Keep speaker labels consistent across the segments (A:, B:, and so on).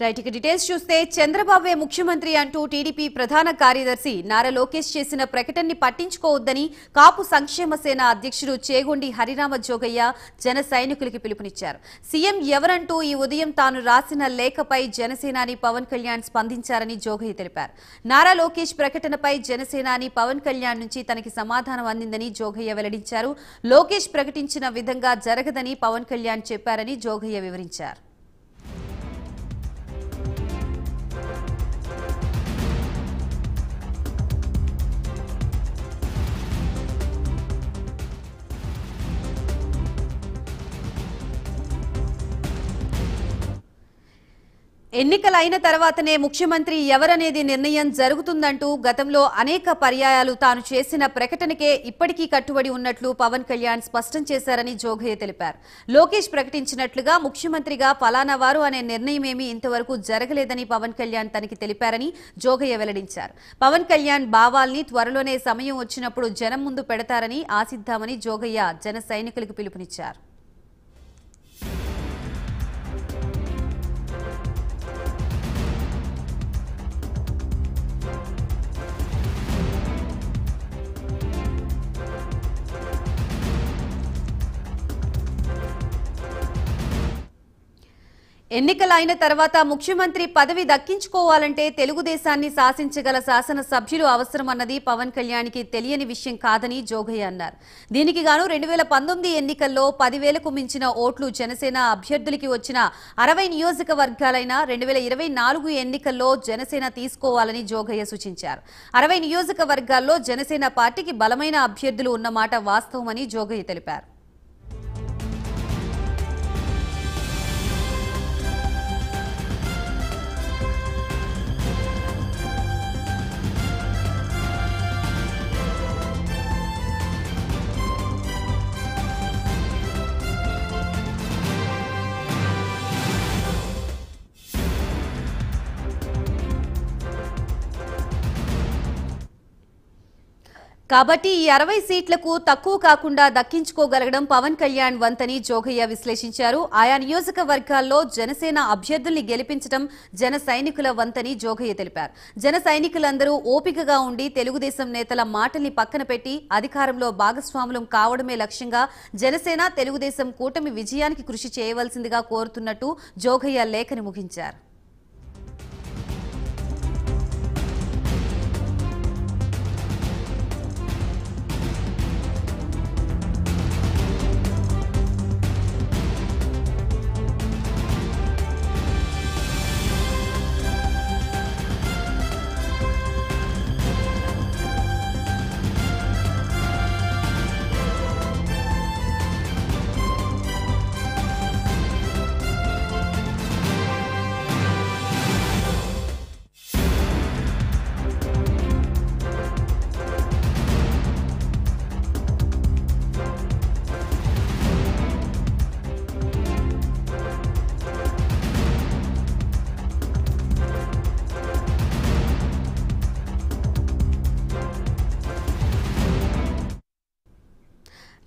A: Right ఇక details చూస్తే చంద్రబాబే ముఖ్యమంత్రి అంటూ టీడీపీ ప్రధాన కార్యదర్శి నారా లోకేష్ చేసిన ప్రకటనని పట్టించుకోవద్దని కాపు సంక్షేమ సేన అధ్యక్షుడు చేగొండి హరిరామ జోగయ్య జన సైనికులకి పిలుపునిచ్చారు. సీఎం ఎవరంటూ ఈ ఉదయం తాను రాసిన లేఖపై జనసేనాని పవన్ కళ్యాణ్ స్పందించారని జోగయ్య తెలిపారు. నారా లోకేష్ ప్రకటనపై జనసేనాని పవన్ కళ్యాణ్ నుంచి తనకి సమాధానం అందిందని జోగయ్య వెల్లడించారు. లోకేష్ ప్రకటించిన విధంగా జరగదని పవన్ కళ్యాణ్ చెప్పారని జోగయ్య వివరించారు. ఎన్నికలైన తర్వాతనే ముఖ్యమంత్రి ఎవరనేది నిర్ణయం జరుగుతుందంటూ గతంలో అనేక పర్యాయాలు తాను చేసిన ప్రకటనకే ఇప్పటికీ కట్టుబడి ఉన్నట్లు పవన్ కళ్యాణ్ స్పష్టం చేశారని జోగయ్య తెలిపారు. లోకేష్ ప్రకటించినట్లుగా ముఖ్యమంత్రిగా ఫలానా వారు అనే నిర్ణయమేమీ ఇంతవరకు జరగలేదని పవన్ కళ్యాణ్ తనకి తెలిపారని జోగయ్య వెల్లడించారు. పవన్ కళ్యాణ్ భావాల్ని త్వరలోనే సమయం వచ్చినప్పుడు జనం ముందు పెడతారని ఆశిద్దామని జోగయ్య జన సైనికులకు పిలుపునిచ్చారు. ఎన్నికలైన తర్వాత ముఖ్యమంత్రి పదవి దక్కించుకోవాలంటే తెలుగుదేశాన్ని శాసించగల శాసన సభ్యులు అవసరమన్నది పవన్ కళ్యాణ్కి తెలియని విషయం కాదని జోగయ్య అన్నారు. దీనికి గాను 2019 ఎన్నికల్లో 10,000కు మించిన ఓట్లు జనసేన అభ్యర్థులకి వచ్చిన 60 నియోజకవర్గాలైన 2024 ఎన్నికల్లో జనసేన తీసుకోవాలని జోగయ్య సూచించారు. 60 నియోజకవర్గాల్లో జనసేన పార్టీకి బలమైన అభ్యర్థులు ఉన్నమాట వాస్తవమని జోగయ్య తెలిపారు. కాబట్టి ఈ 60 సీట్లకు తక్కువ కాకుండా దక్కించుకోగలగడం పవన్ కళ్యాణ్ వంతని జోగయ్య విశ్లేషించారు. ఆయా నియోజకవర్గాల్లో జనసేన అభ్యర్థుల్ని గెలిపించడం జన సైనికుల వంతని జోగయ్య తెలిపారు. జన సైనికులందరూ ఓపికగా ఉండి తెలుగుదేశం నేతల మాటల్ని పక్కన పెట్టి అధికారంలో భాగస్వాములం కావడమే లక్ష్యంగా జనసేన తెలుగుదేశం కూటమి విజయానికి కృషి చేయవలసిందిగా కోరుతున్నట్టు జోగయ్య లేఖని ముగించారు.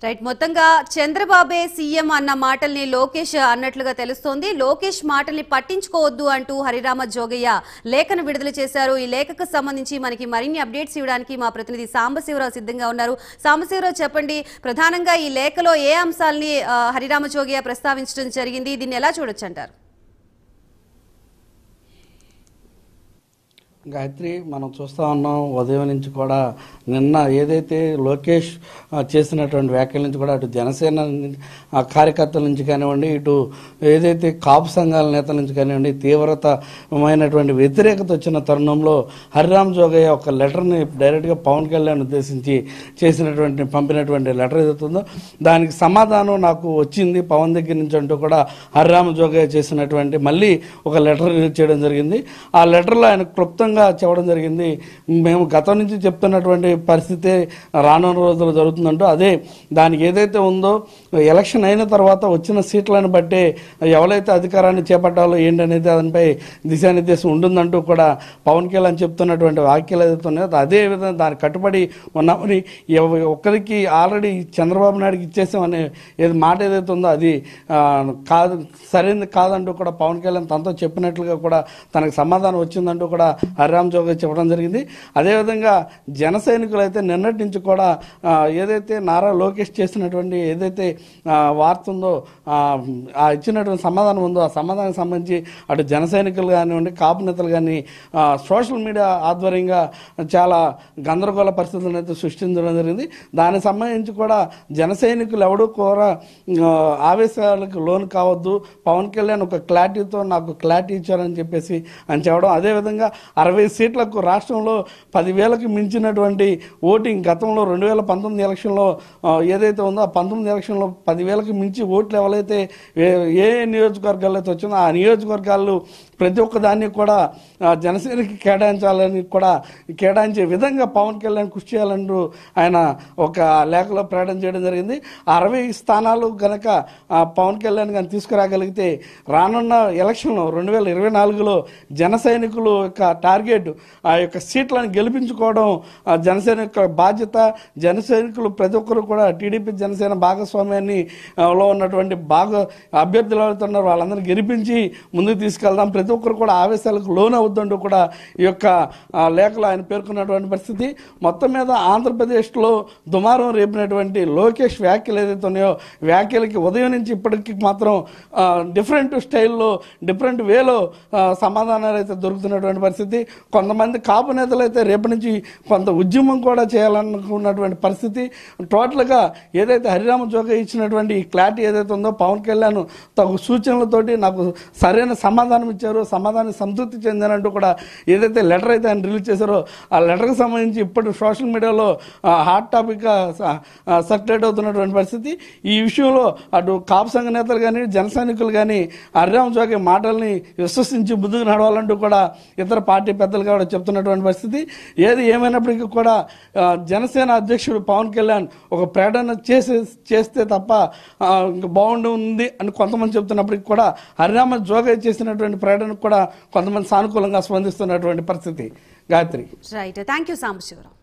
A: రైట్ మొత్తంగా చంద్రబాబే సీఎం అన్న మాటల్ని లోకేష్ అన్నట్లుగా తెలుస్తోంది. లోకేష్ మాటల్ని పట్టించుకోవద్దు అంటూ హరిరామ జోగయ్య లేఖను విడుదల చేశారు. ఈ లేఖకు సంబంధించి మనకి మరిన్ని అప్డేట్స్ ఇవ్వడానికి మా ప్రతినిధి సాంబశివరావు సిద్ధంగా ఉన్నారు. సాంబశివరావు చెప్పండి, ప్రధానంగా ఈ లేఖలో ఏ అంశాలని హరిరామ జోగయ్య ప్రస్తావించడం జరిగింది, దీన్ని ఎలా చూడొచ్చు అంటారు?
B: గాయత్రి, మనం చూస్తూ ఉన్నాం ఉదయం నుంచి కూడా నిన్న ఏదైతే లోకేష్ చేసినటువంటి వ్యాఖ్యల నుంచి కూడా అటు జనసేన కార్యకర్తల నుంచి కానివ్వండి, ఇటు ఏదైతే కాపు సంఘాల నేతల నుంచి కానివ్వండి తీవ్రతమైనటువంటి వ్యతిరేకత వచ్చిన తరుణంలో హరిరామ జోగయ్య ఒక లెటర్ని డైరెక్ట్గా పవన్ కళ్యాణ్ ఉద్దేశించి పంపినటువంటి లెటర్ ఏదైతుందో దానికి సమాధానం నాకు వచ్చింది పవన్ దగ్గర నుంచి అంటూ కూడా హరిరామ జోగయ్య చేసినటువంటి మళ్ళీ ఒక లెటర్ రిలీజ్ చేయడం జరిగింది. ఆ లెటర్లో ఆయన క్లుప్తంగా స్పష్టంగా చెప్పడం జరిగింది. మేము గతం నుంచి చెప్తున్నటువంటి పరిస్థితి రానున్న రోజుల్లో జరుగుతుందంటూ అదే దానికి ఏదైతే ఉందో ఎలక్షన్ అయిన తర్వాత వచ్చిన సీట్లను బట్టే ఎవరైతే అధికారాన్ని చేపట్టాలో ఏంటనేది దానిపై దిశానిర్దేశం ఉంటుందంటూ కూడా పవన్ కళ్యాణ్ చెప్తున్నటువంటి వ్యాఖ్యలు ఏదైతే ఉన్నాయో అదే విధంగా దానికి కట్టుబడి ఉన్నామని ఒక్కరికి ఆల్రెడీ చంద్రబాబు నాయుడుకి ఇచ్చేసామనే మాట ఏదైతే ఉందో అది కాదు, సరైనది కాదంటూ కూడా పవన్ కళ్యాణ్ తనతో చెప్పినట్లుగా కూడా తనకు సమాధానం వచ్చిందంటూ కూడా హరిరామ జోగయ్య చెప్పడం జరిగింది. అదేవిధంగా జన సైనికులు అయితే నిన్నటి నుంచి కూడా ఏదైతే నారా లోకేష్ చేసినటువంటి ఏదైతే వార్త ఉందో ఇచ్చినటువంటి సమాధానం ఉందో ఆ సమాధానానికి సంబంధించి అటు జన సైనికులు కానివ్వండి కాపు నేతలు కానీ సోషల్ మీడియా ఆధ్వర్యంగా చాలా గందరగోళ పరిస్థితులను అయితే సృష్టించడం జరిగింది. దానికి సంబంధించి కూడా జన సైనికులు ఎవడూ కూడా ఆవేశాలకు లోను కావద్దు, పవన్ కళ్యాణ్ ఒక క్లారిటీతో నాకు క్లారిటీ ఇచ్చారని చెప్పేసి అని చెప్పడం. అదేవిధంగా 60 సీట్లకు రాష్ట్రంలో 10,000కి మించినటువంటి ఓటింగ్ గతంలో 2019 ఎలక్షన్లో ఏదైతే ఉందో ఆ 19 ఎలక్షన్లో 10,000కి మించి ఓట్లు ఎవరైతే ఏ నియోజకవర్గాల్లో అయితే వచ్చిందో ఆ నియోజకవర్గాలు ప్రతి ఒక్క దాన్ని కూడా జనసేనకి కేటాయించాలని కూడా కేటాయించే విధంగా పవన్ కళ్యాణ్ కృషి చేయాలంటూ ఆయన ఒక లేఖలో ప్రకటన చేయడం జరిగింది. 60 స్థానాలు కనుక పవన్ కళ్యాణ్ కానీ తీసుకురాగలిగితే రానున్న ఎలక్షన్లో 2024లో జన సైనికులు యొక్క టార్గెట్ ఆ యొక్క సీట్లను గెలిపించుకోవడం జనసేన యొక్క బాధ్యత. జన సైనికులు ప్రతి ఒక్కరు కూడా టీడీపీ జనసేన భాగస్వామ్యాన్ని లో ఉన్నటువంటి అభ్యర్థులు అవుతున్నారు వాళ్ళందరినీ గెలిపించి ముందుకు తీసుకెళ్దాం, ప్రతి ఒక్కరు కూడా ఆవేశాలకు లోన్ అవుతుంటూ కూడా ఈ యొక్క లేఖలో ఆయన పేర్కొన్నటువంటి పరిస్థితి. మొత్తం మీద ఆంధ్రప్రదేశ్లో దుమారం రేపినటువంటి లోకేష్ వ్యాఖ్యలు ఏదైతే ఉన్నాయో వ్యాఖ్యలకి ఉదయం నుంచి ఇప్పటికి మాత్రం డిఫరెంట్ స్టైల్లో డిఫరెంట్ వేలో సమాధానాలు అయితే దొరుకుతున్నటువంటి పరిస్థితి. కొంతమంది కాపు నేతలు అయితే రేపటి నుంచి కొంత ఉద్యమం కూడా చేయాలనుకున్నటువంటి పరిస్థితి. టోటల్గా ఏదైతే హరిరామ జోగయ్య ఇచ్చినటువంటి ఈ క్లారిటీ ఏదైతే ఉందో పవన్ కళ్యాణ్ తగు సూచనలతోటి నాకు సరైన సమాధానం ఇచ్చారు, సమాధానం సంతృప్తి చెందానంటూ కూడా ఏదైతే లెటర్ అయితే ఆయన రిలీజ్ చేశారో ఆ లెటర్కి సంబంధించి ఇప్పటి సోషల్ మీడియాలో హాట్ టాపిక్గా సర్క్యులేట్ అవుతున్నటువంటి పరిస్థితి. ఈ విషయంలో అటు కాపు సంఘ నేతలు కానీ జన సైనికులు కానీ హరిరామ జోగయ్య మాటల్ని విశ్వసించి ముందుకు నడవాలంటూ కూడా ఇతర పార్టీ పెద్దలు కూడా చెప్తున్నటువంటి పరిస్థితి. ఏది ఏమైనప్పటికీ కూడా జనసేన అధ్యక్షుడు పవన్ కళ్యాణ్ ఒక ప్రకటన చేస్తే తప్ప ఇంకా బాగుంటుంది అని కొంతమంది చెప్తున్నప్పటికీ కూడా హరిరామ జోగయ్య చేసినటువంటి ప్రకటనకు కూడా కొంతమంది సానుకూలంగా స్పందిస్తున్నటువంటి పరిస్థితి. Gayatri.
A: Right, thank you Sambasivarao.